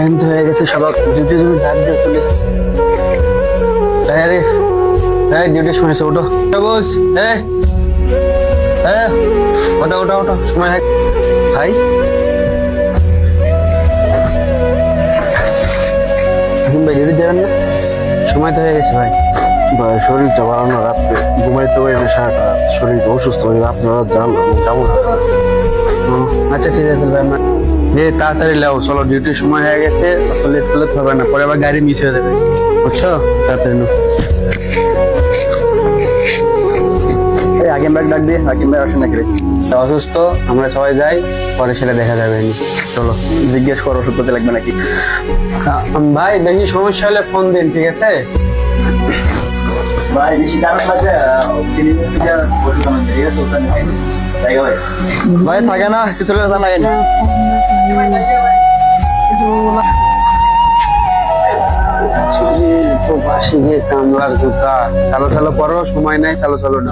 Time তো হয়ে গেছে, সবাই ডিউটি ডাক দিয়ে চলে। আরে হ্যাঁ, ডিউটি শুনেছে, ওঠো বস। হ্যাঁ হ্যাঁ, ওটা ওটা ওটা, সময় হয় ভাই। এখন ভাই ডিউটি যাবেন না? সময় তো হয়ে গেছে ভাই। ভাই শরীরটা ভালো না, রাত্রে ঘুমাইতে পারি না, সারাটা শরীরটা অসুস্থ হয়ে, আপনারা জান কেমন আছে? আচ্ছা ঠিক আছে ভাই, আমার তাড়াতাড়ি লাও, চলো ডিউটির সময় হয়ে গেছে, লেট করলে তো হবে না, পরে আবার গাড়ি মিস হয়ে যাবে, বুঝছো? তাড়াতাড়ি নাও। এই হাকিম ভাই ডাক দিয়ে, হাকিম ভাই আসেন নাকি? অসুস্থ, আমরা সবাই যাই, পরে সেটা দেখা যাবে। চলো জিজ্ঞেস করো ওষুধ পাতি লাগবে নাকি? ভাই, বেশি সমস্যা হলে ফোন দিন, ঠিক আছে? ভাই বেশি দাম লাগবে, ওষুধ আমার ঠিক আছে, ওটা নিয়ে ভাই থাকে না, কিছু লাগে না। বাসি গিয়ে কামলার জুতা, চালো চালো করো, সময় নাই, চালো চালো না।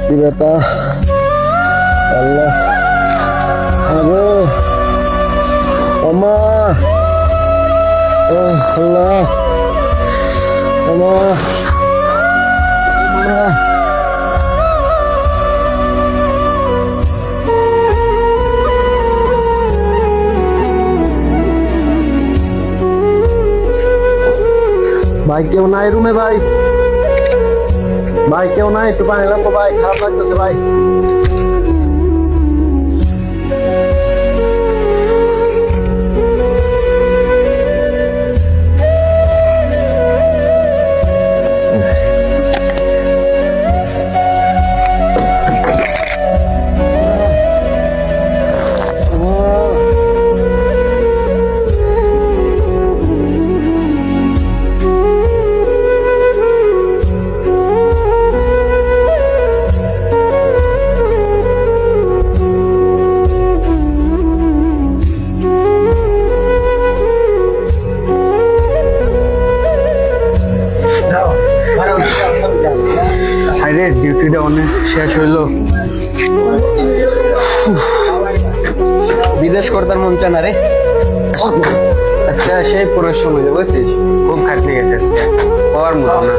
কি ব্যাটা আল্লাহ, আগো ওমা, ও আল্লাহ, ওমা, ভাই কেউ নাই রুমে? ভাই ভাই কেউ নাই? একটু পানি লাগবো ভাই, খারাপ লাগতেছে ভাই। আরে ডিউটিটা অনেক শেষ হইলো। বিদেশ করতার মন চায় না রে। আচ্ছা, সেই পুরো সময় বুঝছিস, খুব খাটনি গেছে, হওয়ার মতো না।